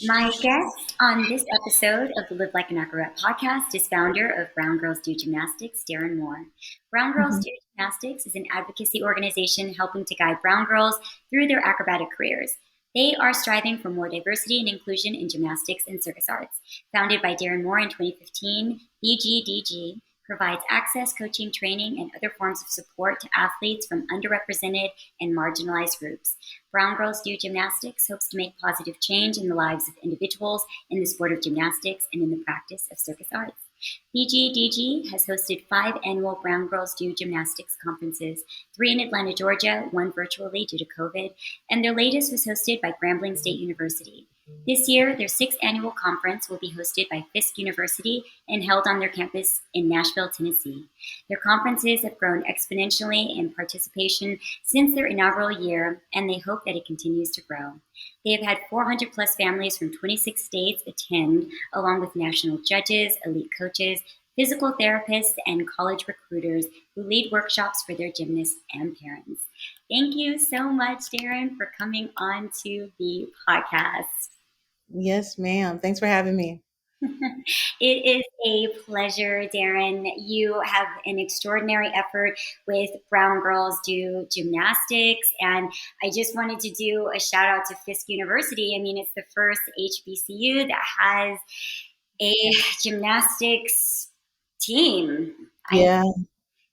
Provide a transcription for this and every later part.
My guest on this episode of the Live Like an Acrobat podcast is founder of Brown Girls Do Gymnastics, Derrin Moore. Brown Girls Mhm. Do Gymnastics is an advocacy organization helping to guide brown girls through their acrobatic careers. They are striving for more diversity and inclusion in gymnastics and circus arts. Founded by Derrin Moore in 2015, BGDG provides access, coaching, training, and other forms of support to athletes from underrepresented and marginalized groups. Brown Girls Do Gymnastics hopes to make positive change in the lives of individuals in the sport of gymnastics and in the practice of circus arts. BGDG has hosted 5 annual Brown Girls Do Gymnastics conferences, 3 in Atlanta, Georgia, 1 virtually due to COVID, and their latest was hosted by Grambling State University. This year, their 6th annual conference will be hosted by Fisk University and held on their campus in Nashville, Tennessee. Their conferences have grown exponentially in participation since their inaugural year, and they hope that it continues to grow. They have had 400 plus families from 26 states attend, along with national judges, elite coaches, physical therapists, and college recruiters who lead workshops for their gymnasts and parents. Thank you so much, Derrin, for coming on to the podcast. Yes, ma'am. Thanks for having me. It is a pleasure, Derrin. You have an extraordinary effort with Brown Girls Do Gymnastics, and I just wanted to do a shout out to Fisk University. I mean, it's the first HBCU that has a gymnastics team. Yeah,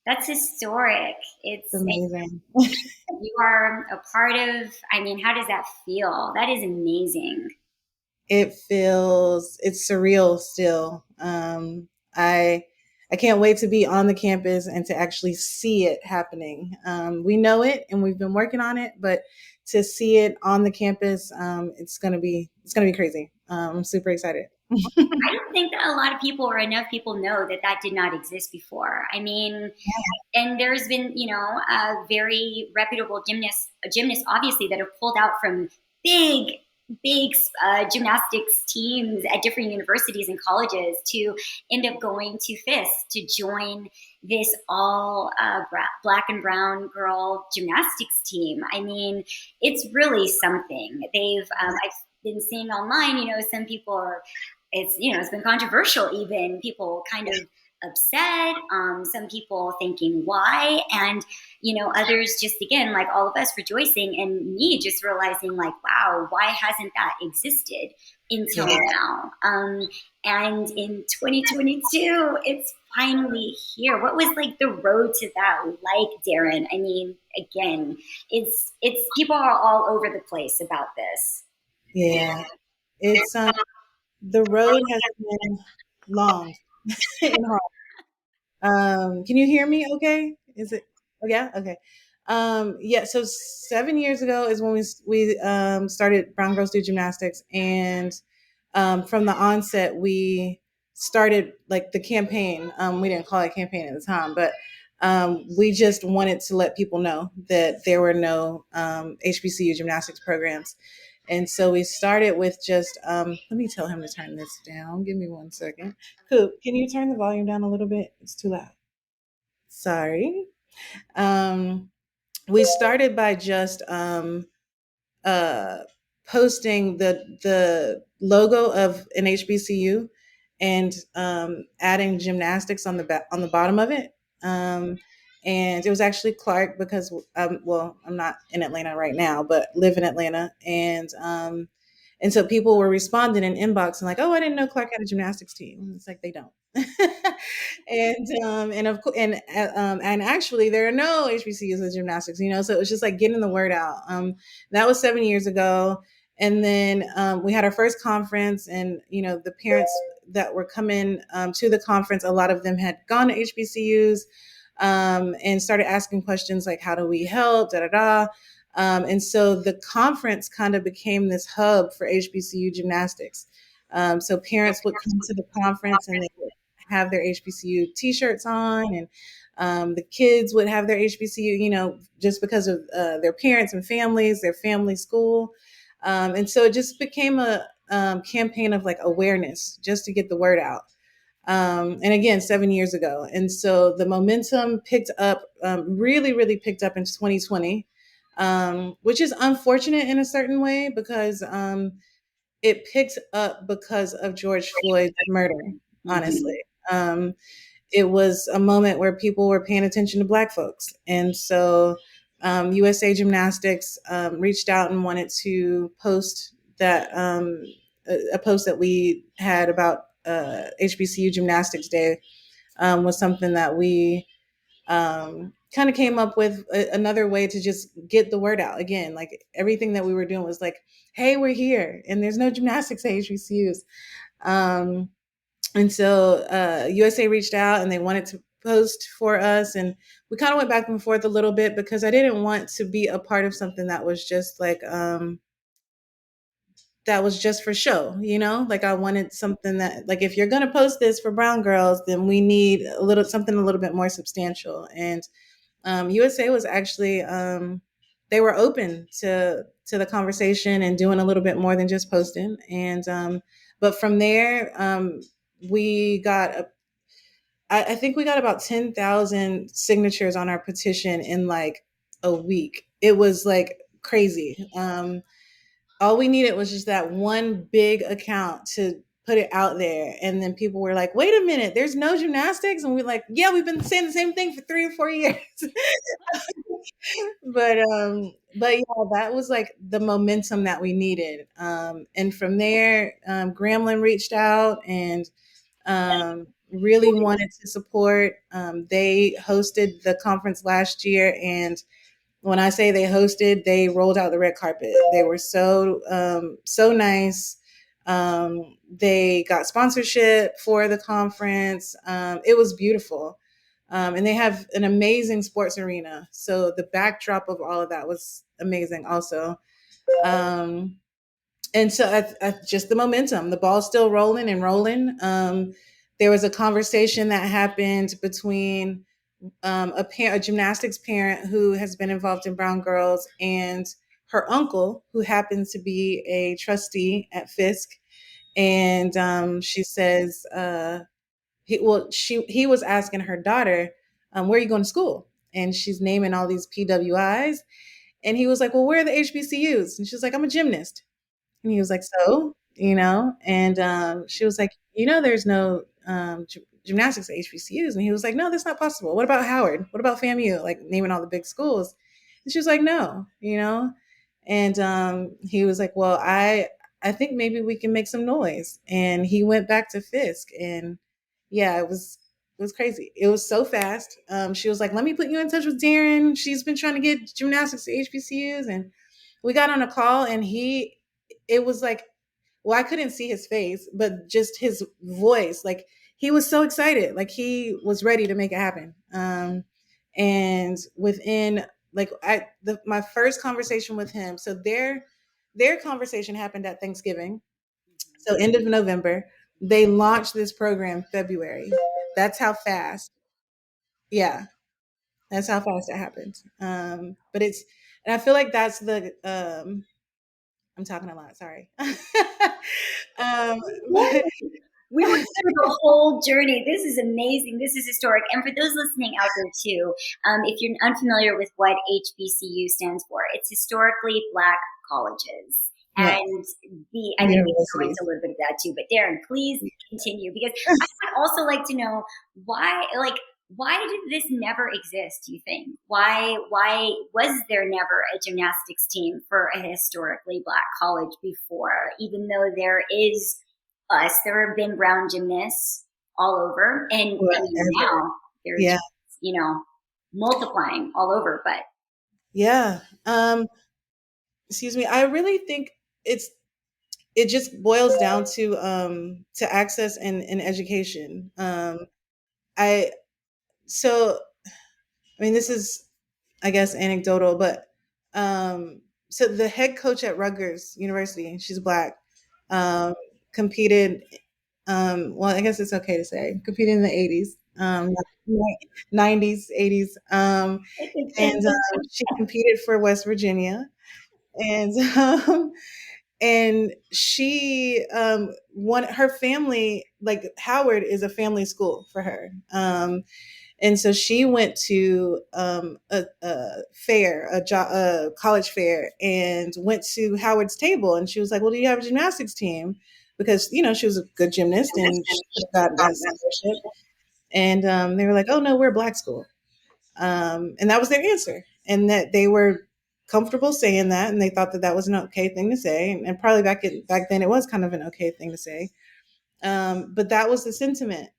That's historic. it's amazing. You are a part of, I mean, how does that feel? That is amazing. It's surreal still. I can't wait to be on the campus and to actually see it happening. We know it and we've been working on it, but to see it on the campus, it's gonna be crazy. I'm super excited. I don't think that a lot of people or enough people know that that did not exist before. I mean, and there's been, very reputable gymnasts obviously that have pulled out from big, big gymnastics teams at different universities and colleges to end up going to Fisk to join this all black and brown girl gymnastics team. I mean, it's really something. I've been seeing online, some people are it's been controversial even, people kind of upset, some people thinking why, and others just, again, like all of us, rejoicing, and me just realizing, like, wow, why hasn't that existed until Yeah. now? And in 2022 it's finally here. What was like the road to that like, Derrin? I mean, again, it's people are all over the place about this. Yeah. It's the road has been long and hard. Can you hear me okay? Is it oh yeah? Okay. Yeah, so 7 years ago is when we started Brown Girls Do Gymnastics, and from the onset we started like the campaign. We didn't call it a campaign at the time, but we just wanted to let people know that there were no HBCU gymnastics programs. And so we started with just, let me tell him to turn this down. Give me 1 second. Coop, can you turn the volume down a little bit? It's too loud. Sorry. Um, we started by just uh, posting the logo of an HBCU and adding gymnastics on on the bottom of it. And it was actually Clark because, well, I'm not in Atlanta right now, but live in Atlanta, and so people were responding in inbox and like, oh, I didn't know Clark had a gymnastics team. And it's like they don't. And of course, and actually, there are no HBCUs with gymnastics. So it was just like getting the word out. That was 7 years ago. And then we had our first conference, and the parents that were coming to the conference, a lot of them had gone to HBCUs, and started asking questions like, "How do we help?" Da da da. And so the conference kind of became this hub for HBCU gymnastics. So parents would come to the conference and they would have their HBCU T-shirts on, and the kids would have their HBCU, just because of their parents and families, their family school. And so it just became a campaign of like awareness just to get the word out. And again, 7 years ago. And so the momentum picked up, really, really picked up in 2020, which is unfortunate in a certain way because it picked up because of George Floyd's murder, honestly. It was a moment where people were paying attention to Black folks. And so USA Gymnastics reached out and wanted to post that, a post that we had about HBCU Gymnastics Day was something that we kind of came up with another way to just get the word out. Again, like everything that we were doing was like, hey, we're here and there's no gymnastics at HBCUs. And so USA reached out and they wanted to post for us. And we kind of went back and forth a little bit because I didn't want to be a part of something that was just like, that was just for show, you know, like I wanted something that, like, if you're going to post this for Brown Girls, then we need something a little bit more substantial. And USA was actually, they were open to the conversation and doing a little bit more than just posting. And, but from there, we got, I think we got about 10,000 signatures on our petition in like a week. It was like crazy. All we needed was just that one big account to put it out there. And then people were like, wait a minute, there's no gymnastics? And we're like, yeah, we've been saying the same thing for 3 or 4 years. but yeah, that was like the momentum that we needed. And from there, Grambling reached out and really wanted to support. They hosted the conference last year, and when I say they hosted, they rolled out the red carpet. They were so nice. They got sponsorship for the conference. It was beautiful. And they have an amazing sports arena. So the backdrop of all of that was amazing also. And so just the momentum, the ball's still rolling and rolling. There was a conversation that happened between a gymnastics parent who has been involved in Brown Girls and her uncle, who happens to be a trustee at Fisk. And she says, he was asking her daughter, where are you going to school? And she's naming all these PWIs. And he was like, well, where are the HBCUs? And she's like, I'm a gymnast. And he was like, so, you know, and she was like, you know, there's no gymnastics at HBCUs. And he was like, no, that's not possible. What about Howard? What about FAMU? Like naming all the big schools. And she was like, no, you know. And he was like, well, I think maybe we can make some noise. And he went back to Fisk. And yeah, it was crazy. It was so fast. She was like, let me put you in touch with Derrin. She's been trying to get gymnastics to HBCUs. And we got on a call, and it was like, well, I couldn't see his face, but just his voice, like he was so excited, like he was ready to make it happen. And within like my first conversation with him, so their conversation happened at Thanksgiving. So end of November, they launched this program February. That's how fast. Yeah, that's how fast it happened. But and I feel like that's the I'm talking a lot. Sorry. But We went through the whole journey. This is amazing. This is historic. And for those listening out there too, if you're unfamiliar with what HBCU stands for, it's historically Black colleges. Yeah. And I think we can go into a little bit of that too. But Derrin, please continue, because I would also like to know why did this never exist, do you think? Why was there never a gymnastics team for a historically Black college before, even though there have been brown gymnasts all over, and now there's multiplying all over. But yeah, excuse me. I really think it just boils down to access and education. I mean, this is, I guess, anecdotal, but so the head coach at Rutgers University, she's Black, competed. Well, I guess it's okay to say competed in the 80s, 90s, 80s, and she competed for West Virginia, and and she her family, like Howard is a family school for her. And so she went to a fair, a college fair, and went to Howard's table. And she was like, "Well, do you have a gymnastics team?" Because she was a good gymnast and she could have gotten a scholarship. And they were like, "Oh no, we're a black school," and that was their answer. And that they were comfortable saying that, and they thought that that was an okay thing to say. And probably back then, it was kind of an okay thing to say. But that was the sentiment.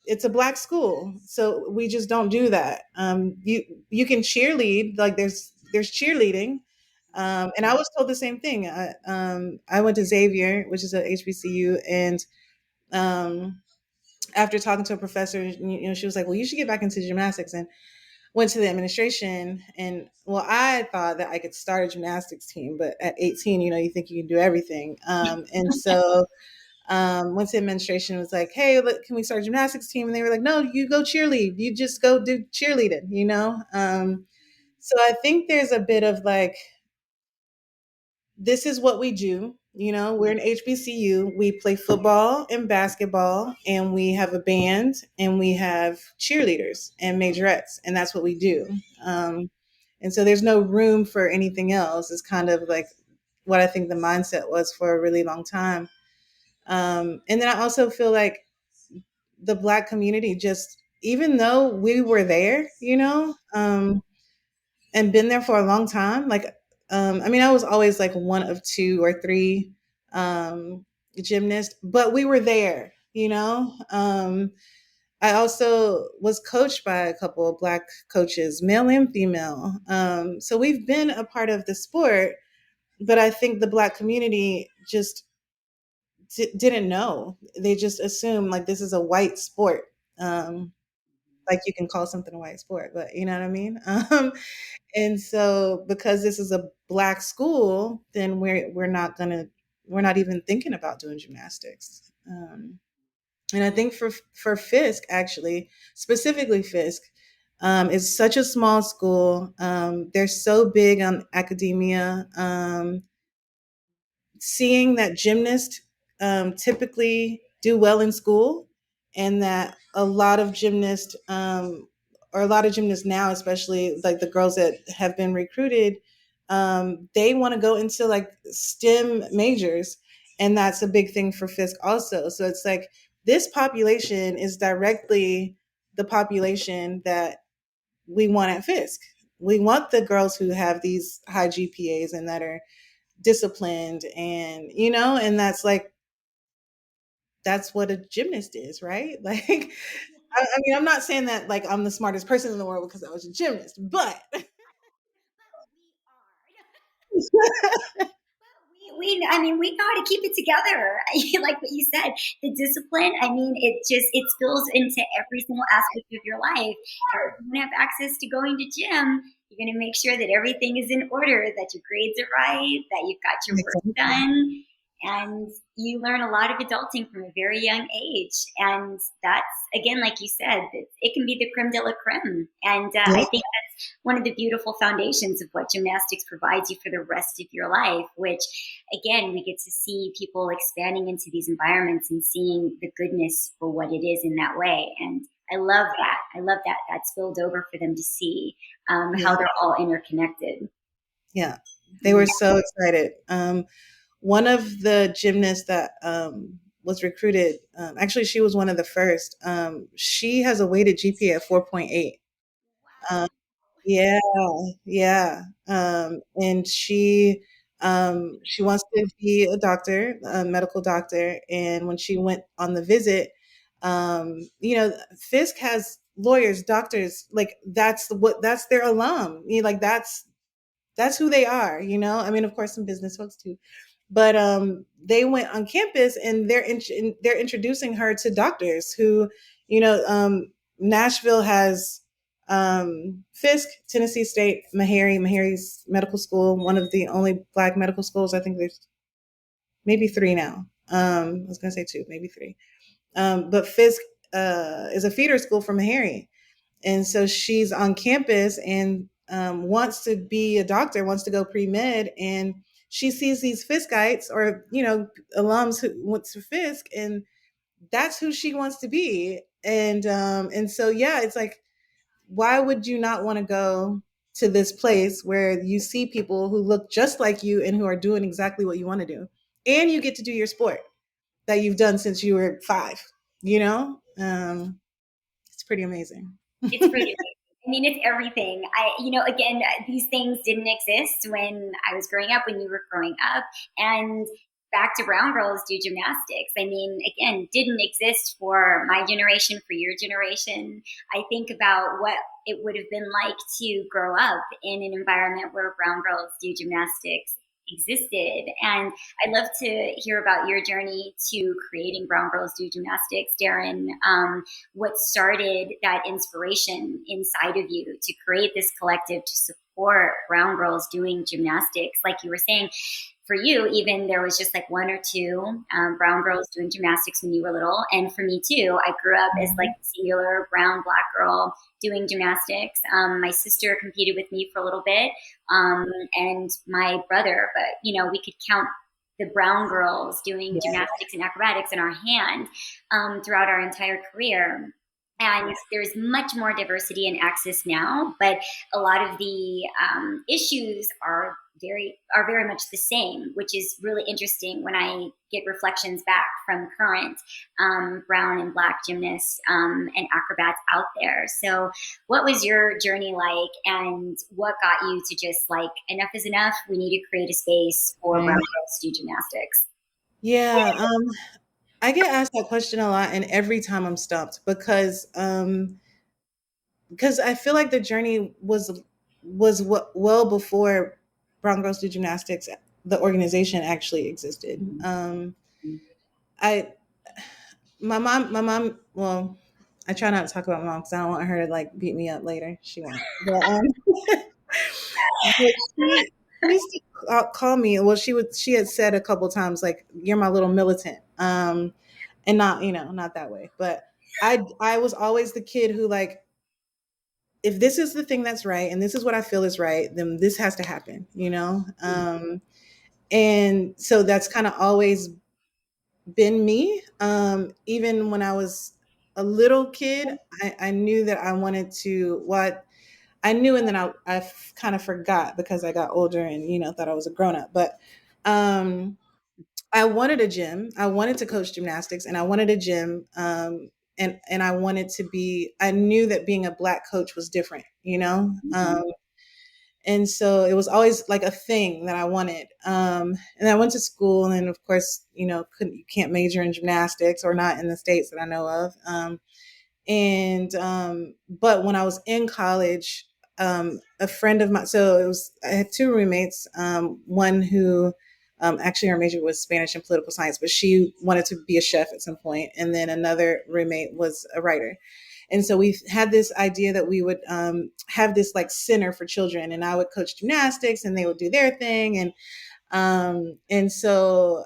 It's a black school, so we just don't do that. You can cheerlead, like there's cheerleading, and I was told the same thing. I went to Xavier, which is a HBCU, and um, after talking to a professor, she was like, "Well, you should get back into gymnastics." And went to the administration, and well, I thought that I could start a gymnastics team, but at 18, you think you can do everything, and so. Went to administration, was like, "Hey, look, can we start a gymnastics team?" And they were like, "No, you go cheerlead. You just go do cheerleading." So I think there's a bit of like, this is what we do. We're an HBCU. We play football and basketball, and we have a band, and we have cheerleaders and majorettes, and that's what we do. And so there's no room for anything else. It's kind of like what I think the mindset was for a really long time. And then I also feel like the Black community, just even though we were there, and been there for a long time, like, I mean, I was always like one of two or three gymnasts, but we were there. I also was coached by a couple of Black coaches, male and female. So we've been a part of the sport, but I think the Black community just didn't know. They just assumed like this is a white sport. Like you can call something a white sport, but you know what I mean? And so because this is a Black school, then we're not even thinking about doing gymnastics. And I think for Fisk, actually, specifically Fisk, is such a small school. They're so big on academia. Seeing that gymnasts typically do well in school, and that a lot of gymnasts, or a lot of gymnasts now, especially like the girls that have been recruited, they want to go into like STEM majors. And that's a big thing for Fisk also. So it's like this population is directly the population that we want at Fisk. We want the girls who have these high GPAs and that are disciplined, and and that's what a gymnast is, right? Like, I mean, I'm not saying that like I'm the smartest person in the world because I was a gymnast, but I mean, we know how to keep it together. Like what you said, the discipline. I mean, it spills into every single aspect of your life. If you don't have access to going to gym, you're going to make sure that everything is in order, that your grades are right, that you've got your work done, and you learn a lot of adulting from a very young age. And that's, again, like you said, it can be the creme de la creme. And I think that's one of the beautiful foundations of what gymnastics provides you for the rest of your life, which, again, we get to see people expanding into these environments and seeing the goodness for what it is in that way. And I love that. I love that that spilled over for them to see how they're all interconnected. Yeah, they were so excited. One of the gymnasts that was recruited, actually, she was one of the first. She has a weighted GPA of 4.8. Yeah, yeah. And she wants to be a doctor, a medical doctor. And when she went on the visit, Fisk has lawyers, doctors, like that's their alum. Like that's who they are. I mean, of course, some business folks too. But they went on campus, and they're introducing her to doctors who, Nashville has Fisk, Tennessee State, Mehary's medical school, one of the only Black medical schools. I think there's maybe three now. I was gonna say two, maybe three. But Fisk is a feeder school for Meharry, and so she's on campus and wants to be a doctor, wants to go pre-med, and she sees these Fiskites, or alums who went to Fisk, and that's who she wants to be. And so, yeah, it's like, why would you not want to go to this place where you see people who look just like you and who are doing exactly what you want to do, and you get to do your sport that you've done since you were 5, you know? It's pretty amazing. It's pretty. I mean, it's everything. Again, these things didn't exist when I was growing up, when you were growing up. And back to Brown Girls Do Gymnastics. I mean, again, didn't exist for my generation, for your generation. I think about what it would have been like to grow up in an environment where Brown Girls Do Gymnastics existed. And I'd love to hear about your journey to creating Brown Girls Do Gymnastics, Derrin. What started that inspiration inside of you to create this collective to support brown girls doing gymnastics? Like you were saying, for you, even there was just like 1 or 2 brown girls doing gymnastics when you were little. And for me too, I grew up as like the singular brown black girl doing gymnastics. My sister competed with me for a little bit, and my brother, but we could count the brown girls doing gymnastics and acrobatics in our hand throughout our entire career. And there's much more diversity and access now, but a lot of the issues are very much the same, which is really interesting when I get reflections back from current brown and black gymnasts and acrobats out there. So what was your journey like, and what got you to just like, enough is enough, we need to create a space for brown girls to do gymnastics? Yeah, I get asked that question a lot, and every time I'm stumped because I feel like the journey was well before Brown Girls Do Gymnastics, the organization, actually existed. I my mom. Well, I try not to talk about my mom because I don't want her to like beat me up later. She won't. But she used to call me. Well, she had said a couple times like, "You're my little militant," and not not that way. But I was always the kid who like, if this is the thing that's right and this is what I feel is right, then this has to happen, and so that's kind of always been me. Even when I was a little kid, I knew that I wanted to what I knew, and then I kind of forgot because I got older and thought I was a grown up. But I wanted a gym. I wanted to coach gymnastics, and I wanted a gym. And I wanted to be. I knew that being a black coach was different, and so it was always like a thing that I wanted. And I went to school, and then of course, you can't major in gymnastics, or not in the states that I know of. But when I was in college, a friend of mine, I had 2 roommates, one who, actually her major was Spanish and political science, but she wanted to be a chef at some point. And then another roommate was a writer. And so we had this idea that we would have this like center for children, and I would coach gymnastics and they would do their thing. And so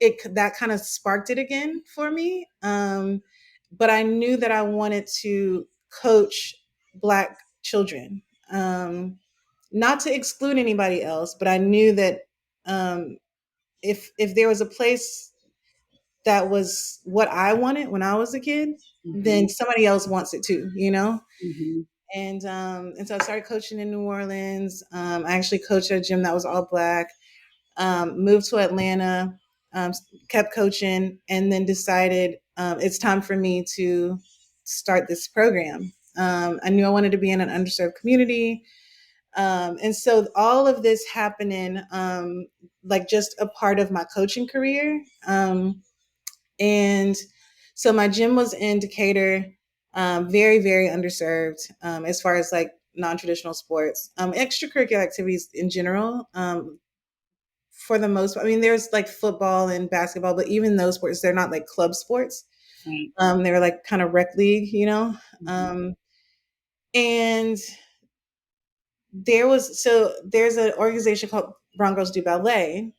that kind of sparked it again for me. But I knew that I wanted to coach Black children, not to exclude anybody else, but I knew that if there was a place that was what I wanted when I was a kid, then somebody else wants it too, And so I started coaching in New Orleans. I actually coached at a gym that was all Black. Moved to Atlanta, kept coaching, and then decided it's time for me to start this program. I knew I wanted to be in an underserved community. And so all of this happening, like just a part of my coaching career. And so my gym was in Decatur, very, very underserved as far as like non-traditional sports, extracurricular activities in general. For the most part, I mean, there's like football and basketball, but even those sports, they're not like club sports. They're like kind of rec league, and there's an organization called Brown Girls Do Ballet.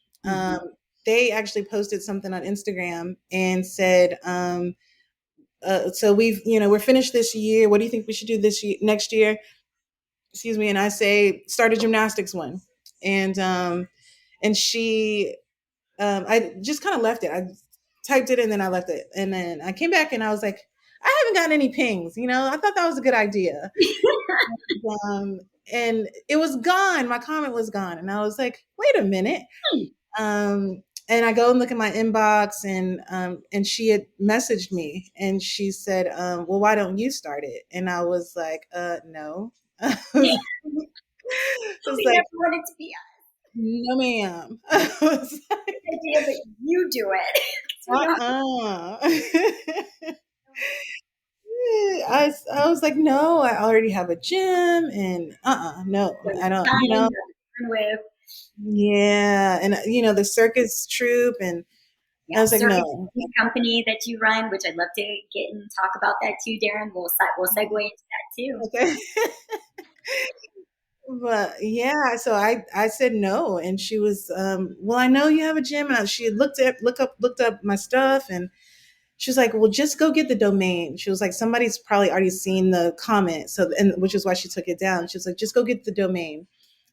They actually posted something on Instagram and said, so we're finished this year. What do you think we should do next year? Excuse me. And I say, start a gymnastics one. And she, I just kind of left it. I typed it and then I left it. And then I came back and I was like, I haven't gotten any pings. I thought that was a good idea. Um, and it was gone. My comment was gone. And I was like, wait a minute. And I go and look at my inbox, and she had messaged me, and she said, well, why don't you start it? And I was like, no. I was, We like, never wanted to be no, ma'am. I was like, the idea, but you do it. I was like, no, I already have a gym, and no, I don't, with yeah, and the circus troupe, and I was like, Circus no. company that you run, which I'd love to get and talk about that too, Derrin. We'll segue into that too. Okay. But yeah, so I said no, and she was, well, I know you have a gym, and she had looked up my stuff, and she was like, well, just go get the domain. She was like, somebody's probably already seen the comment, so, and which is why she took it down. She was like, just go get the domain,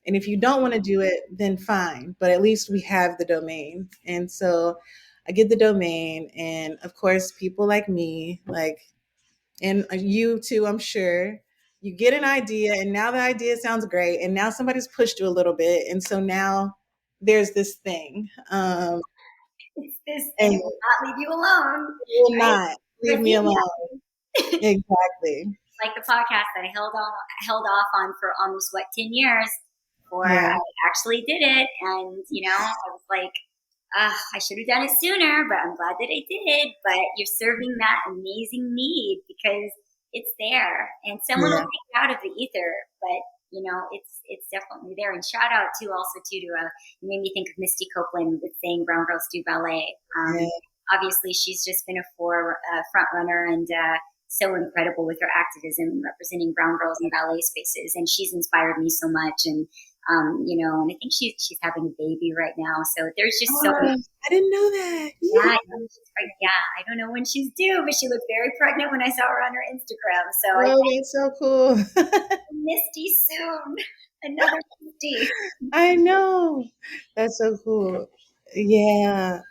and if you don't want to do it, then fine, but at least we have the domain. And so I get the domain, and of course, people like me, like, and you too, I'm sure, you get an idea, and now the idea sounds great, and now somebody's pushed you a little bit, and so now there's this thing. It's this And thing will not leave you alone. will not leave me alone. Exactly. Like the podcast that I held off on for almost 10 years before Yeah. I actually did it. And, I was like, I should have done it sooner, but I'm glad that I did. But you're serving that amazing need because it's there, and someone will take it out of the ether, but it's definitely there. And shout out to you made me think of Misty Copeland with saying Brown Girls Do Ballet. Obviously she's just been a front runner and so incredible with her activism and representing brown girls in ballet spaces. And she's inspired me so much. And, and I think she's having a baby right now. So there's just so much. I didn't know that. Yeah, I don't know when she's due, but she looked very pregnant when I saw her on her Instagram. So it's so cool. Misty soon. Another Misty. I know. That's so cool. Yeah.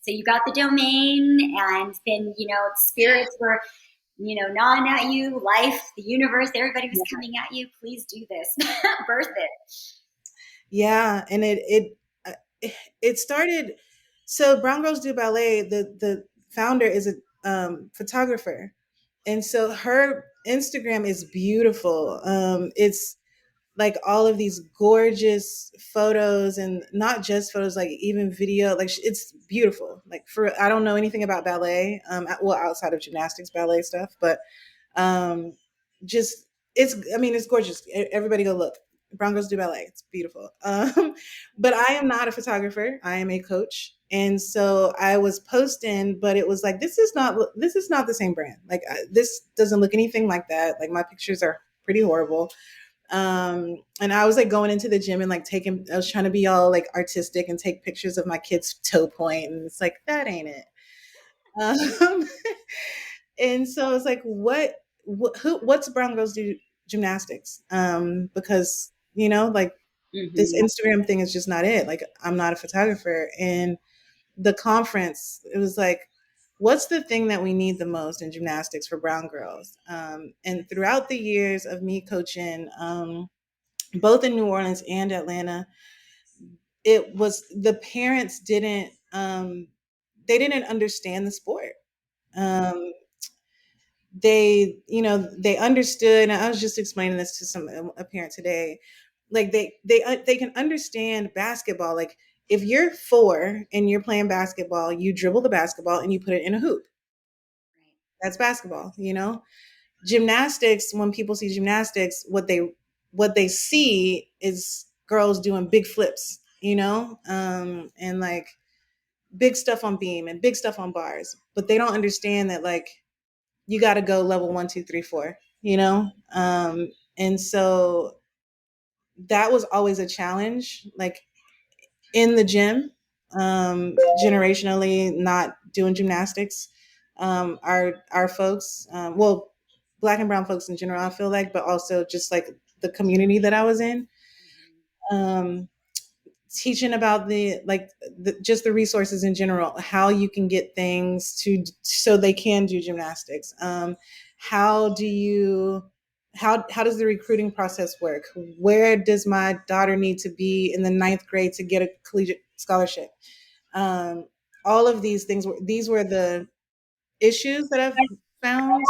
So you got the domain, and then spirits were gnawing at you, life, the universe, everybody was coming at you. Please do this. Birth it. Yeah, and it started. So Brown Girls Do Ballet. The founder is a photographer, and so her Instagram is beautiful. It's like all of these gorgeous photos, and not just photos, like even video. Like it's beautiful. Like I don't know anything about ballet. Well, outside of gymnastics, ballet stuff, but just it's gorgeous. Everybody go look. Brown Girls Do Ballet. It's beautiful. But I am not a photographer. I am a coach. And so I was posting, but it was like, this is not the same brand. Like this doesn't look anything like that. Like my pictures are pretty horrible. And I was like going into the gym and like I was trying to be all like artistic and take pictures of my kid's toe point. And it's like, that ain't it. And so I was like, what's Brown Girls Do Gymnastics? Because like this Instagram thing is just not it. Like I'm not a photographer. And the conference, it was like, what's the thing that we need the most in gymnastics for brown girls? And throughout the years of me coaching, both in New Orleans and Atlanta, it was the parents didn't understand the sport. They understood, and I was just explaining this to a parent today. Like they can understand basketball. Like if you're 4 and you're playing basketball, you dribble the basketball and you put it in a hoop. That's basketball, Gymnastics, when people see gymnastics, what they see is girls doing big flips, and like big stuff on beam and big stuff on bars, but they don't understand that like you got to go level 1, 2, 3, 4, and so that was always a challenge, like in the gym, generationally not doing gymnastics. Our folks, well, Black and brown folks in general, I feel like, but also just like the community that I was in, teaching about just the resources in general, how you can get things so they can do gymnastics. How do you how does the recruiting process work? Where does my daughter need to be in the 9th grade to get a collegiate scholarship? All of these things were the issues that I've found,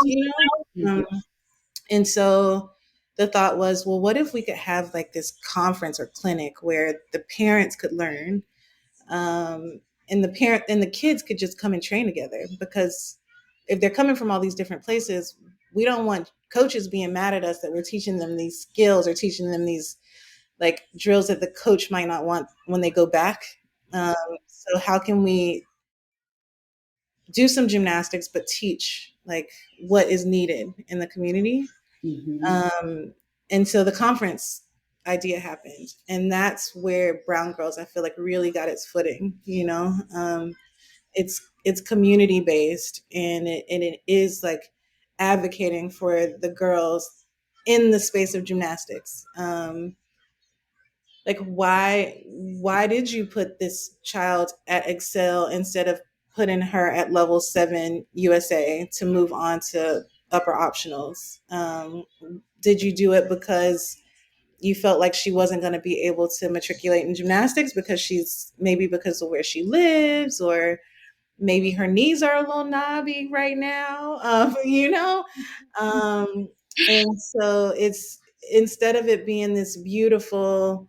and so the thought was, well, what if we could have like this conference or clinic where the parents could learn, and the kids could just come and train together? Because if they're coming from all these different places, we don't want coaches being mad at us that we're teaching them these skills or teaching them these like drills that the coach might not want when they go back. So how can we do some gymnastics, but teach like what is needed in the community? And so the conference idea happened, and that's where Brown Girls, I feel like, really got its footing. It's community based, and it is like advocating for the girls in the space of gymnastics. Like why did you put this child at Excel instead of putting her at level 7 USA to move on to upper optionals? Did you do it because you felt like she wasn't going to be able to matriculate in gymnastics because of where she lives, or maybe her knees are a little knobby right now, and so it's, instead of it being this beautiful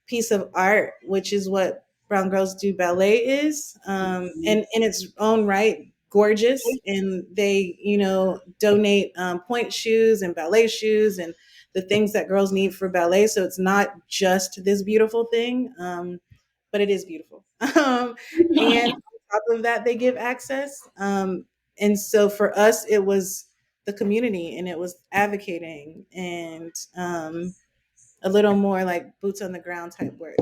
piece of art, which is what Brown Girls Do Ballet is, and in its own right, gorgeous. And they, donate point shoes and ballet shoes and the things that girls need for ballet. So it's not just this beautiful thing, but it is beautiful. And on top of that, they give access. And so for us, it was the community, and it was advocating, and a little more like boots on the ground type work,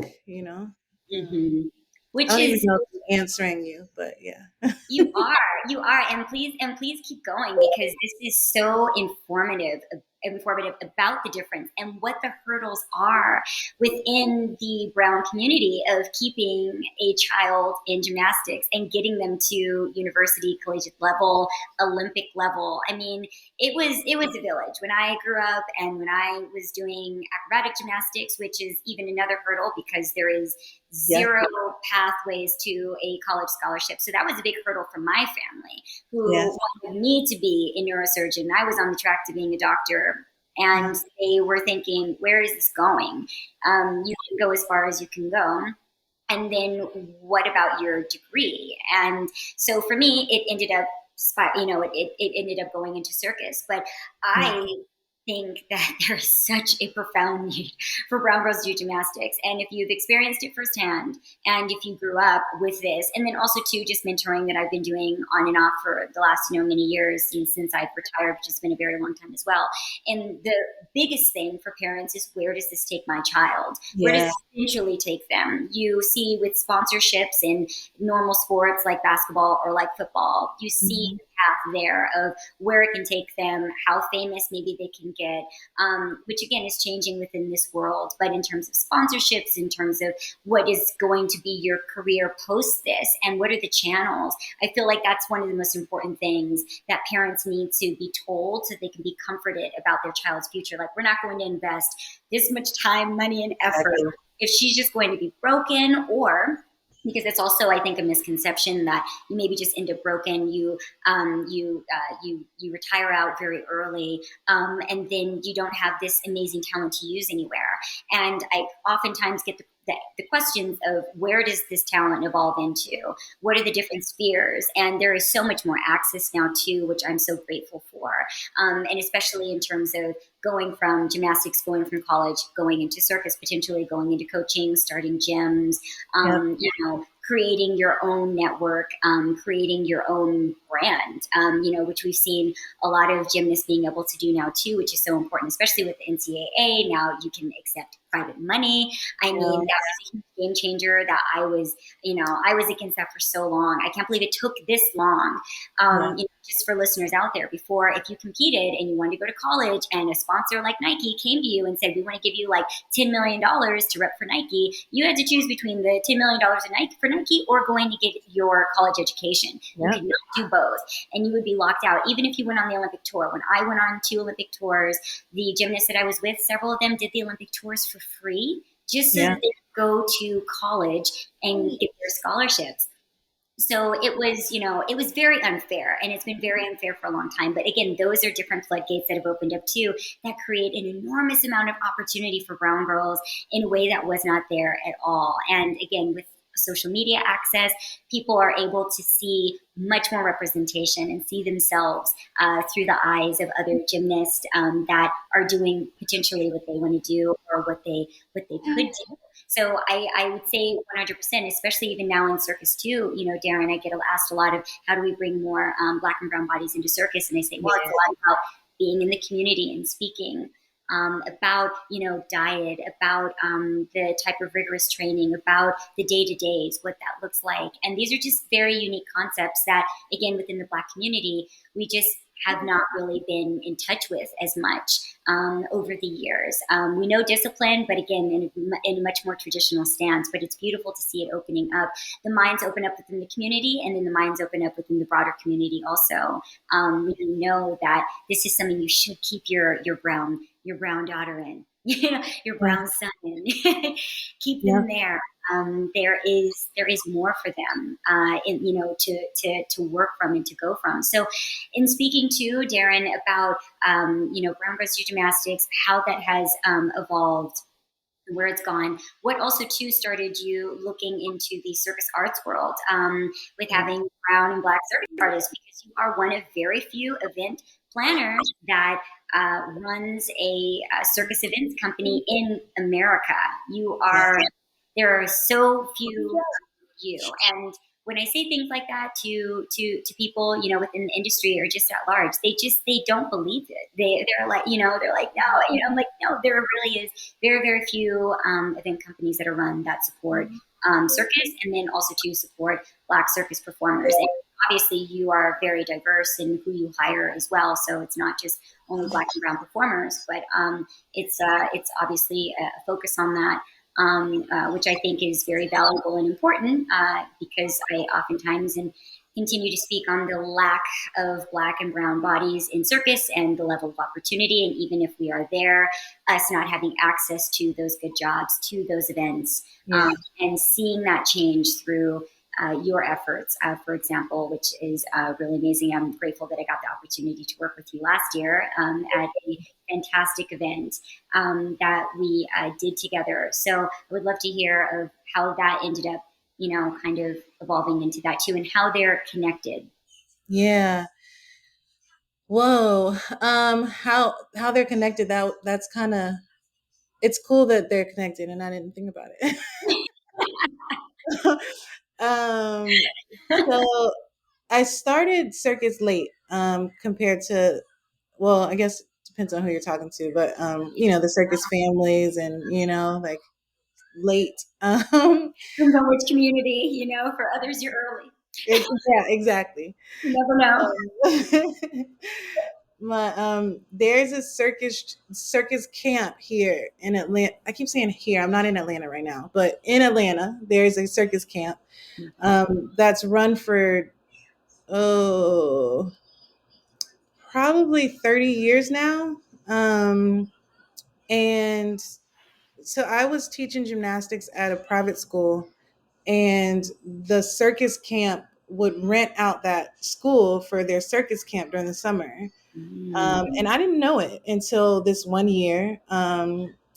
Which I don't is even know if I'm answering you, but yeah. you are, and please keep going, because this is so informative about the difference and what the hurdles are within the Brown community of keeping a child in gymnastics and getting them to university, collegiate level, Olympic level. I mean, it was a village when I grew up, and when I was doing acrobatic gymnastics, which is even another hurdle because there is zero pathways to a college scholarship. So that was a big hurdle for my family, who wanted me to be a neurosurgeon. I was on the track to being a doctor, and they were thinking, where is this going? You can go as far as you can go. And then what about your degree? And so for me, it ended up, it ended up going into Circus. But I think that there is such a profound need for Brown Girls Do Gymnastics. And if you've experienced it firsthand, and if you grew up with this, and then also too, just mentoring that I've been doing on and off for the last, many years since I've retired, which has been a very long time as well. And the biggest thing for parents is, where does this take my child? Where does it eventually take them? You see with sponsorships in normal sports like basketball or like football, you see the path there of where it can take them, how famous maybe they can get, which again is changing within this world. But in terms of sponsorships, in terms of what is going to be your career post this, and what are the channels, I feel like that's one of the most important things that parents need to be told, so they can be comforted about their child's future. Like, we're not going to invest this much time, money, and effort if she's just going to be broken, or because it's also, I think, a misconception that you maybe just end up broken. You retire out very early, and then you don't have this amazing talent to use anywhere. And I oftentimes get the questions of, where does this talent evolve into? What are the different spheres? And there is so much more access now too, which I'm so grateful for. And especially in terms of going from gymnastics, going from college, going into circus, potentially going into coaching, starting gyms, creating your own network, creating your own brand, which we've seen a lot of gymnasts being able to do now too, which is so important, especially with the NCAA. Now you can accept private money. I mean, that was a huge game changer that I was against that for so long. I can't believe it took this long. Just for listeners out there, before, if you competed and you wanted to go to college and a sponsor like Nike came to you and said, we want to give you like $10 million to rep for Nike, you had to choose between the $10 million for Nike or going to get your college education. You could not do both, and you would be locked out. Even if you went on the Olympic tour. When I went on 2 Olympic tours, the gymnasts that I was with, several of them did the Olympic tours for free, just so that they could go to college and get their scholarships. So it was very unfair, and it's been very unfair for a long time. But again, those are different floodgates that have opened up too, that create an enormous amount of opportunity for brown girls in a way that was not there at all. And again, with social media access, people are able to see much more representation and see themselves through the eyes of other gymnasts that are doing potentially what they want to do or what they could do. So I would say 100%, especially even now in circus too. Derrin, I get asked a lot of how do we bring more Black and brown bodies into circus, and I say, well, it's a lot about being in the community and speaking about diet, about the type of rigorous training, about the day-to-days, what that looks like. And these are just very unique concepts that, again, within the Black community, we just have not really been in touch with as much over the years. We know discipline, but again, in a much more traditional stance. But it's beautiful to see it opening up. The minds open up within the community, and then the minds open up within the broader community also. We know that this is something you should keep your brown daughter in, your brown son in. Keep them there. There is more for them, to work from and to go from. So, in speaking to Derrin about Brown Girls Do Gymnastics, how that has evolved, where it's gone, what also too started you looking into the circus arts world with having brown and Black circus artists, because you are one of very few event planners that runs a circus events company in America. There are so few of you. And when I say things like that to people, within the industry or just at large, they don't believe it. They're like, they're like, no, I'm like, no, there really is very, very few event companies that are run that support circus, and then also to support Black circus performers. And obviously you are very diverse in who you hire as well. So it's not just only Black and brown performers, but it's obviously a focus on that. Which I think is very valuable and important because I oftentimes continue to speak on the lack of Black and brown bodies in circus and the level of opportunity. And even if we are there, us not having access to those good jobs, to those events, and seeing that change through your efforts, for example, which is really amazing. I'm grateful that I got the opportunity to work with you last year at a fantastic event that we did together. So I would love to hear of how that ended up, kind of evolving into that too, and how they're connected. Yeah. Whoa. How they're connected. That's kind of, it's cool that they're connected, and I didn't think about it. So I started circus late, compared to, well, I guess it depends on who you're talking to, but the circus families and like late. Depends on which community, for others you're early. Yeah, exactly. You never know. There's a circus camp here in Atlanta. I keep saying here. I'm not in Atlanta right now, but in Atlanta, there's a circus camp that's run for probably 30 years now. And so I was teaching gymnastics at a private school, and the circus camp would rent out that school for their circus camp during the summer. And I didn't know it until this one year.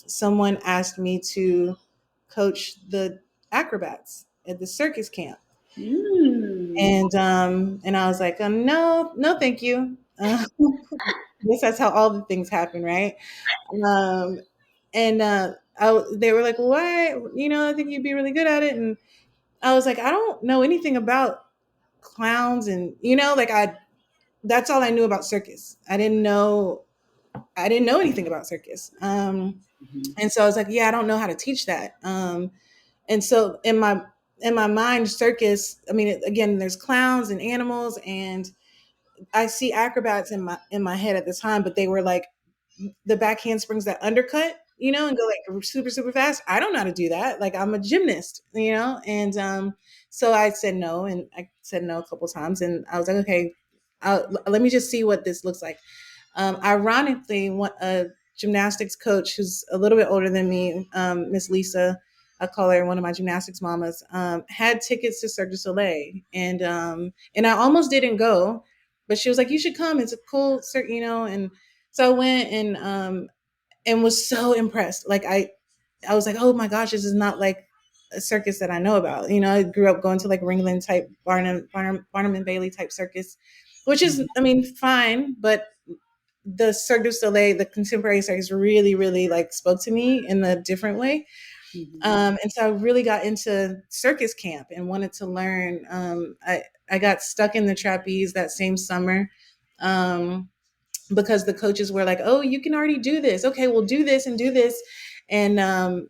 Someone asked me to coach the acrobats at the circus camp. And I was like, no, thank you. Guess that's how all the things happen, right? They were like, well, why? I think you'd be really good at it. And I was like, I don't know anything about clowns, and that's all I knew about circus. I didn't know anything about circus. And so I was like, yeah, I don't know how to teach that. And so in my mind, circus, I mean, again, there's clowns and animals, and I see acrobats in my head at the time, but they were like the back handsprings that undercut, and go like super, super fast. I don't know how to do that. Like, I'm a gymnast, and so I said no, and I said no a couple times, and I was like, okay, let me just see what this looks like. Ironically, a gymnastics coach who's a little bit older than me, Miss Lisa, I call her one of my gymnastics mamas, had tickets to Cirque du Soleil, and I almost didn't go, but she was like, "You should come. It's a cool Cirque," and so I went and was so impressed. Like, I was like, "Oh my gosh, this is not like a circus that I know about." I grew up going to like Ringling type, Barnum and Bailey type circus, which is, I mean, fine, but the Cirque du Soleil, the contemporary circus, really, really like spoke to me in a different way. And so I really got into circus camp and wanted to learn. I got stuck in the trapeze that same summer, because the coaches were like, "Oh, you can already do this. Okay, we'll do this and do this." And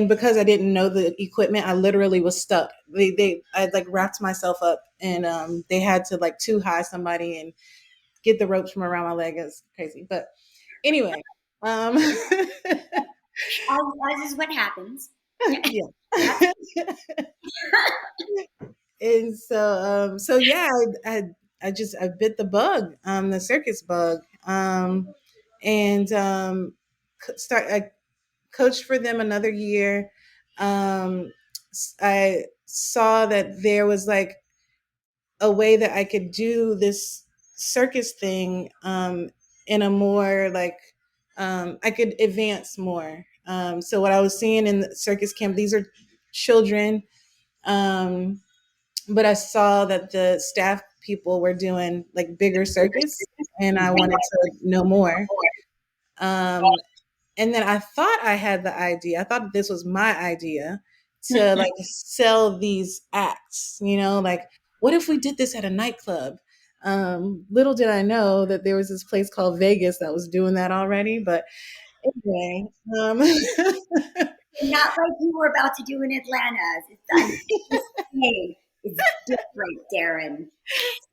because I didn't know the equipment, I literally was stuck. I like wrapped myself up, and they had to like two high somebody and get the ropes from around my leg. It's crazy, but anyway, as is what happens. yeah. And so yeah, I bit the bug, the circus bug, and I coached for them another year. I saw that there was like a way that I could do this circus thing, in a more like, I could advance more. So what I was seeing in the circus camp, these are children, but I saw that the staff people were doing like bigger circus, and I wanted to know more. Um, and then I thought I had the idea. I thought that this was my idea to like sell these acts, like, what if we did this at a nightclub? Little did I know that there was this place called Vegas that was doing that already. But anyway, Not like you were about to do in Atlanta. It's different, Derrin.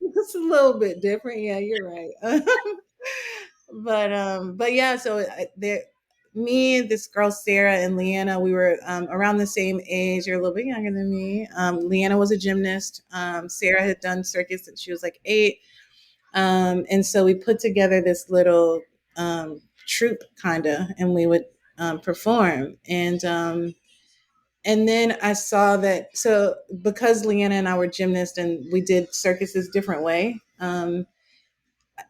it's a little bit different. Yeah, you're right. But yeah, so me, this girl Sarah, and Leanna, we were around the same age. You're a little bit younger than me. Leanna was a gymnast. Sarah had done circus since she was like 8, and so we put together this little troupe, kinda, and we would perform. And then I saw that, so because Leanna and I were gymnasts and we did circuses different way,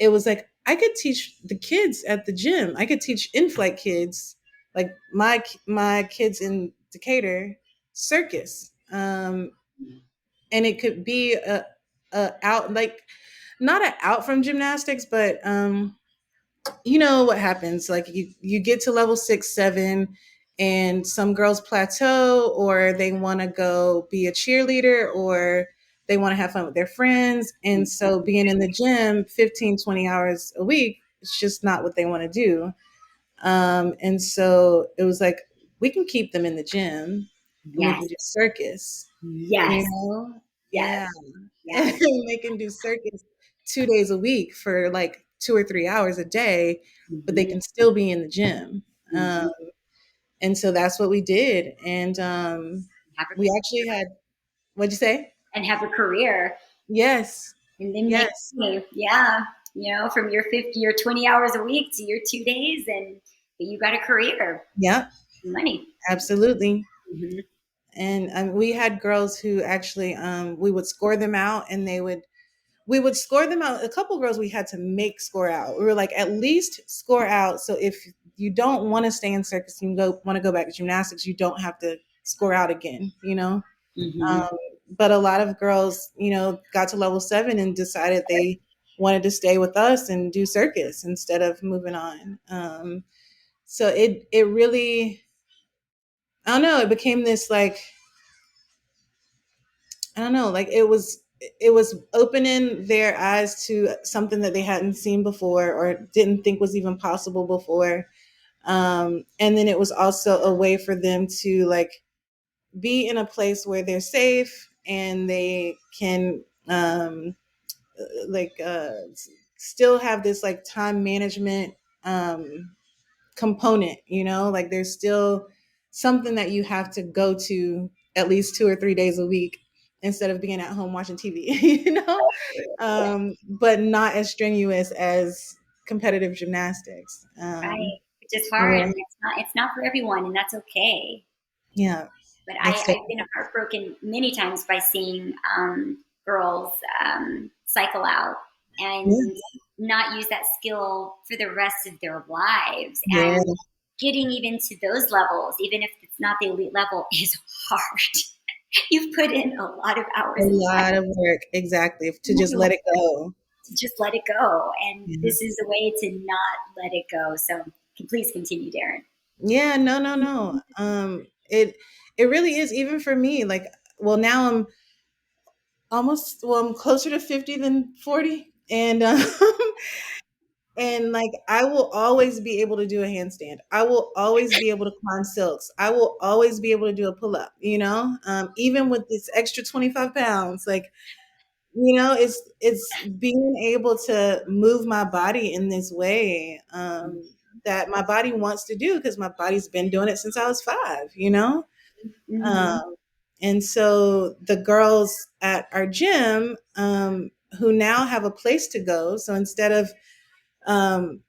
it was like I could teach the kids at the gym. I could teach in-flight kids, like my kids in Decatur, circus, and it could be a out, like, not an out from gymnastics, but you know what happens, like you get to level 6, 7, and some girls plateau, or they want to go be a cheerleader, or they want to have fun with their friends, and so being in the gym 15-20 hours a week, it's just not what they want to do. And so it was like, we can keep them in the gym, and we Yes. can do circus. Yes. Yeah. Yes. And they can do circus 2 days a week for like 2 or 3 hours a day, but they can still be in the gym. And so that's what we did. And we actually had, what'd you say? And have a career. Yes. And then make Yes. money. Yeah. From your 20 hours a week to your 2 days, and you got a career. Yeah. Money. Absolutely. And we had girls who actually, we would score them out, and we would score them out. A couple girls we had to make score out. We were like, at least score out. So if you don't want to stay in circus, you want to go back to gymnastics, you don't have to score out again, but a lot of girls, got to level 7 and decided they wanted to stay with us and do circus instead of moving on. So it really, I don't know, it became this like, I don't know, like it was opening their eyes to something that they hadn't seen before or didn't think was even possible before. And then it was also a way for them to like be in a place where they're safe and they can like still have this like time management component, like there's still something that you have to go to at least 2 or 3 days a week instead of being at home watching TV, but not as strenuous as competitive gymnastics. Right. Which is hard. Yeah. It's not for everyone, and that's okay. Yeah. But It's I've been heartbroken many times by seeing girls cycle out and not use that skill for the rest of their lives. yeah, And getting even to those levels, even if it's not the elite level, is hard. You've put in a lot of hours a and lot time of work, exactly, to just let it go. to just let it go. And Yeah. this is a way to not let it go. So please continue, Derrin. Yeah, no. It really is, even for me. Like, well, now I'm closer to 50 than 40, and and like I will always be able to do a handstand. I will always be able to climb silks. I will always be able to do a pull up. Even with this extra 25 pounds, like it's being able to move my body in this way that my body wants to do, because my body's been doing it since I was 5. Mm-hmm. Um, and so the girls at our gym, who now have a place to go, so instead of and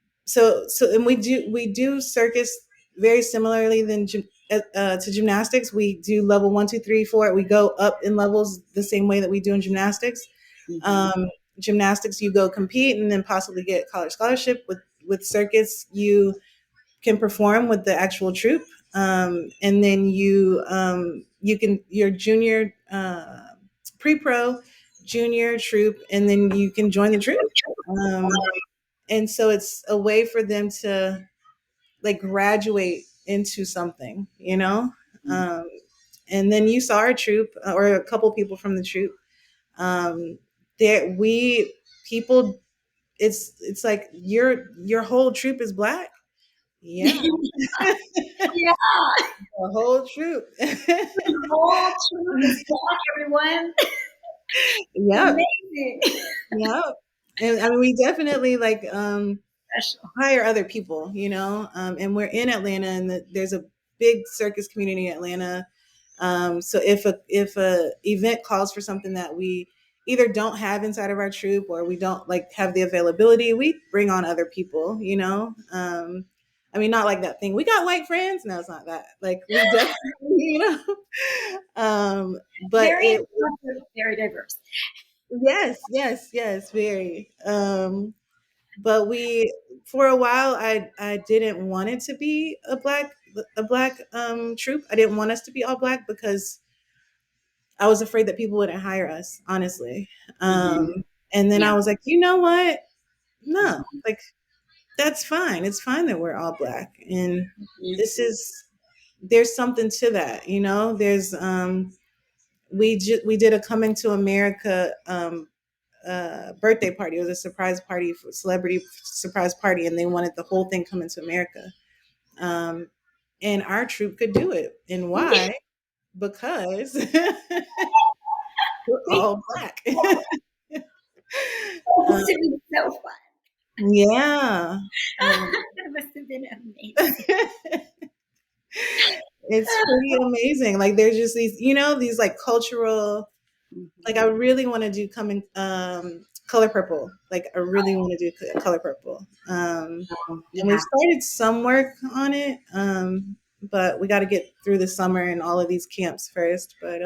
we do circus very similarly to gymnastics. We do level 1, 2, 3, 4. We go up in levels the same way that we do in gymnastics. Mm-hmm. Gymnastics, you go compete and then possibly get college scholarship. With circus, you can perform with the actual troupe, and then you can your junior, pre-pro, junior troupe, and then you can join the troupe. And so it's a way for them to like graduate into something, um, and then you saw our troupe, or a couple people from the troupe, that we people it's like your whole troupe is Black. Yeah. Yeah. The whole troupe. The whole truth is black, everyone. Yep. Amazing. Yep. And I mean, we definitely like Special. hire other people, and we're in Atlanta, and there's a big circus community in Atlanta. So if a event calls for something that we either don't have inside of our troupe, or we don't like have the availability, we bring on other people. I mean, not like that thing, we got white friends. No, it's not that. Like, we definitely, but Very it inclusive, very diverse. yes, very. But we for a while, I didn't want it to be a black troupe. I didn't want us to be all Black because I was afraid that people wouldn't hire us, honestly. Mm-hmm. And then Yeah. I was like, you know what? No, Mm-hmm. like, that's fine. It's fine that we're all Black, and there's something to that. There's we did a Coming to America birthday party. It was a surprise party, for celebrity surprise party, and they wanted the whole thing Coming to America. And our troupe could do it. And why? Because we're all Black. It must have been so fun. Yeah. It must have been amazing. It's pretty amazing. Like, there's just these like cultural, like, I really want to do Color Purple. Like, I really want to do Color Purple. And we've Yeah. started some work on it. But we got to get through the summer and all of these camps first. But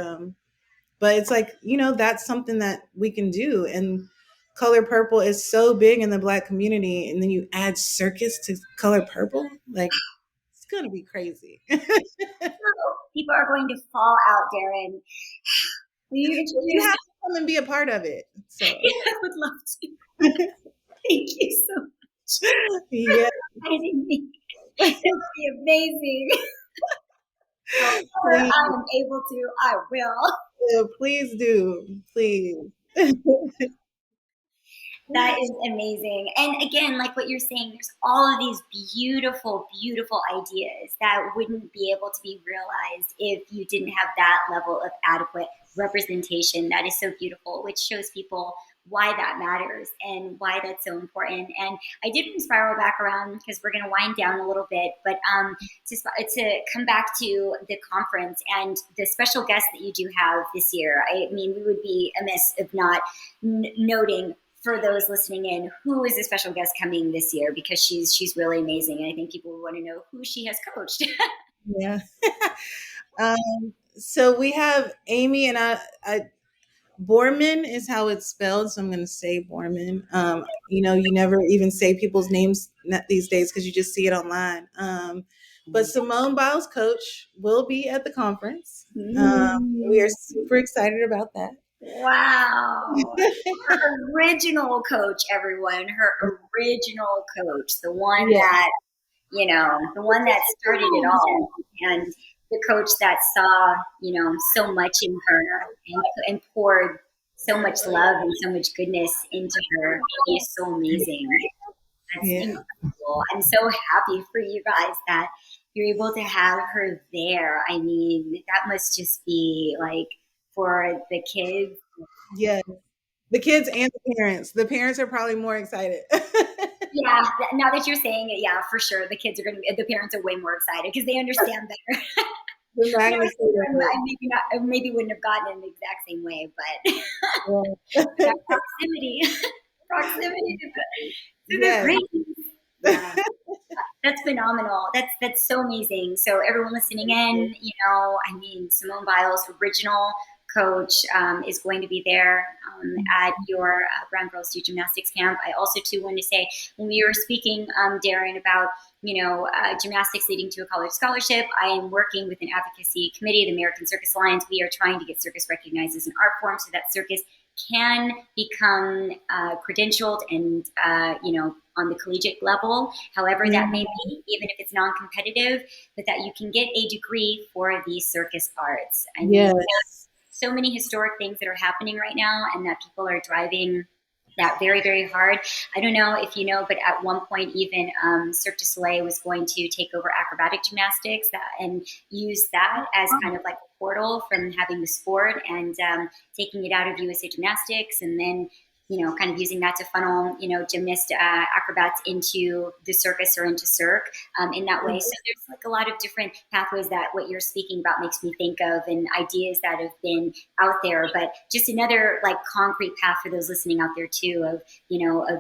it's like, that's something that we can do. And Color Purple is so big in the Black community. And then you add circus to Color Purple. Like, it's going to be crazy. People are going to fall out, Derrin. Will you You introduce? have to come and be a part of it. So I would love to. Thank you so much yeah. for inviting me. It would be amazing. Whenever Please, I am able to, I will. please do. Please. That is amazing. And again, like what you're saying, there's all of these beautiful, beautiful ideas that wouldn't be able to be realized if you didn't have that level of adequate representation. That is so beautiful, which shows people why that matters and why that's so important. And I did want to spiral back around because we're going to wind down a little bit, but to come back to the conference and the special guest that you do have this year. I mean, we would be amiss if not noting for those listening in, who is a special guest coming this year, because she's really amazing, and I think people want to know who she has coached. Yeah. So we have Amy, and I Borman is how it's spelled, so I'm going to say Borman. You never even say people's names these days because you just see it online. But Simone Biles' coach will be at the conference. We are super excited about that. Wow. Her original coach, everyone. Her original coach. The one that, the one that started it all. And the coach that saw, so much in her and poured so much love and so much goodness into her. She is so amazing. That's incredible. I'm so happy for you guys that you're able to have her there. I mean, that must just be like for the kids. Yeah, the kids and the parents. The parents are probably more excited. Yeah, now that you're saying it, yeah, for sure. The parents are way more excited because they understand better. The magnitude I maybe wouldn't have gotten it in the exact same way, but that proximity to the great. Yeah. That's phenomenal. That's so amazing. So everyone listening in, Simone Biles' original coach is going to be there at your Brown Girls Do Gymnastics camp. I also too want to say, when we were speaking, Derrin, about gymnastics leading to a college scholarship, I am working with an advocacy committee, the American Circus Alliance. We are trying to get circus recognized as an art form so that circus can become credentialed and on the collegiate level, however that may be, even if it's non-competitive, but that you can get a degree for the circus arts. I mean, so many historic things that are happening right now, and that people are driving that very, very hard. I don't know if you know, but at one point even Cirque du Soleil was going to take over acrobatic gymnastics and use that as kind of like a portal from having the sport and taking it out of USA Gymnastics, and then kind of using that to funnel, gymnast acrobats into the circus or into Cirque in that way. So there's like a lot of different pathways that what you're speaking about makes me think of, and ideas that have been out there. But just another like concrete path for those listening out there too, of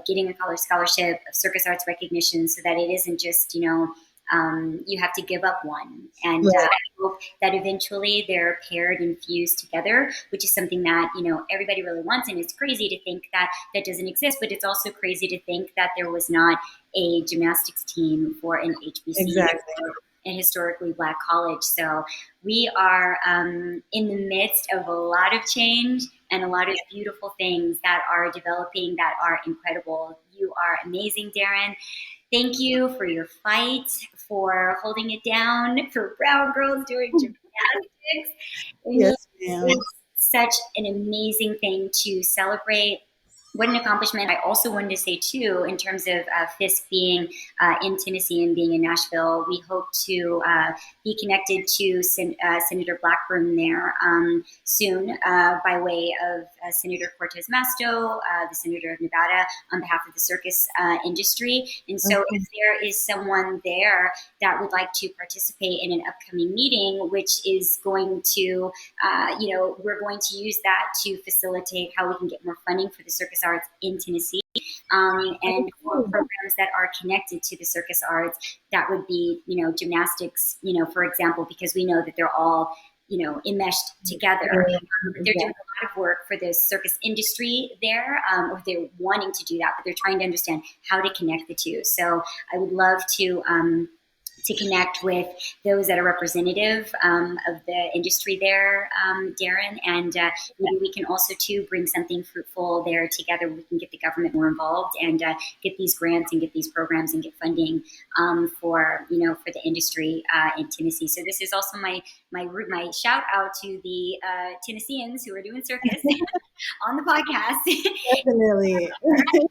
getting a college scholarship, of circus arts recognition, so that it isn't just you have to give up one. And I hope that eventually they're paired and fused together, which is something that, everybody really wants. And it's crazy to think that that doesn't exist, but it's also crazy to think that there was not a gymnastics team for an HBCU, an historically Black college. So we are in the midst of a lot of change and a lot of beautiful things that are developing that are incredible. You are amazing, Derrin. Thank you for your fight, for holding it down, for Brown Girls doing gymnastics. Yes, ma'am. It's such an amazing thing to celebrate. What an accomplishment. I also wanted to say, too, in terms of Fisk being in Tennessee and being in Nashville, we hope to be connected to Senator Blackburn there soon by way of Senator Cortez Masto, the Senator of Nevada, on behalf of the circus industry. And so if there is someone there that would like to participate in an upcoming meeting, which is going to, we're going to use that to facilitate how we can get more funding for the circus arts in Tennessee, and for programs that are connected to the circus arts. That would be, gymnastics, for example, because we know that they're all, enmeshed together. They're doing a lot of work for the circus industry there, or they're wanting to do that, but they're trying to understand how to connect the two. So I would love to to connect with those that are representative of the industry there, Derrin, and maybe we can also too bring something fruitful there together. We can get the government more involved and get these grants and get these programs and get funding for the industry in Tennessee. So this is also my shout out to the Tennesseans who are doing circus on the podcast. Definitely.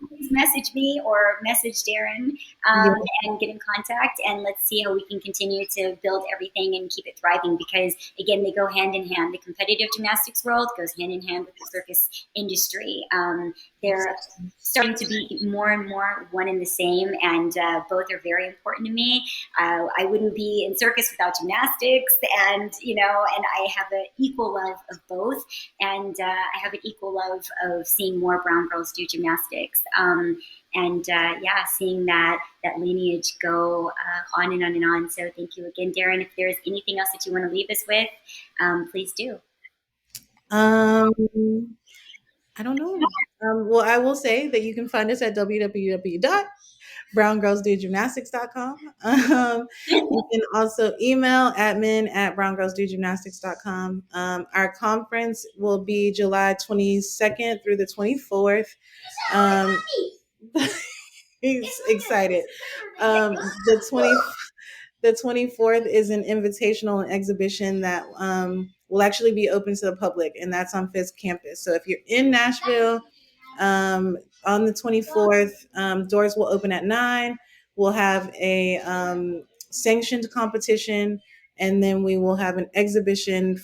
Please message me or message Derrin and get in contact, and let's see how we can continue to build everything and keep it thriving, because again, they go hand in hand. The competitive gymnastics world goes hand in hand with the circus industry. They're starting to be more and more one and the same, and both are very important to me. I wouldn't be in circus without gymnastics, and I have an equal love of both, and I have an equal love of seeing more brown girls do gymnastics, seeing that lineage go on and on and on. So thank you again, Derrin. If there's anything else that you want to leave us with, please do. I don't know. Well, I will say that you can find us at www.browngirlsdogymnastics.com. You can also email admin@browngirlsdogymnastics.com. Our conference will be July 22nd through the 24th. He's excited. The 24th is an invitational exhibition that will actually be open to the public, and that's on Fisk campus. So if you're in Nashville on the 24th, doors will open at 9. We'll have a sanctioned competition, and then we will have an exhibition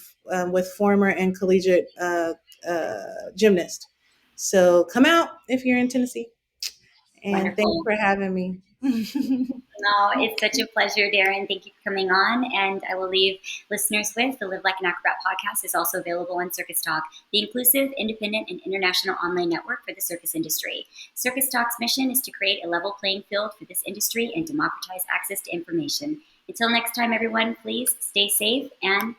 with former and collegiate gymnasts. So come out if you're in Tennessee. And Wonderful. Thanks for having me. No, it's such a pleasure, Derrin. Thank you for coming on. And I will leave listeners with the Live Like an Acrobat podcast is also available on Circus Talk, the inclusive, independent, and international online network for the circus industry. Circus Talk's mission is to create a level playing field for this industry and democratize access to information. Until next time, everyone, please stay safe and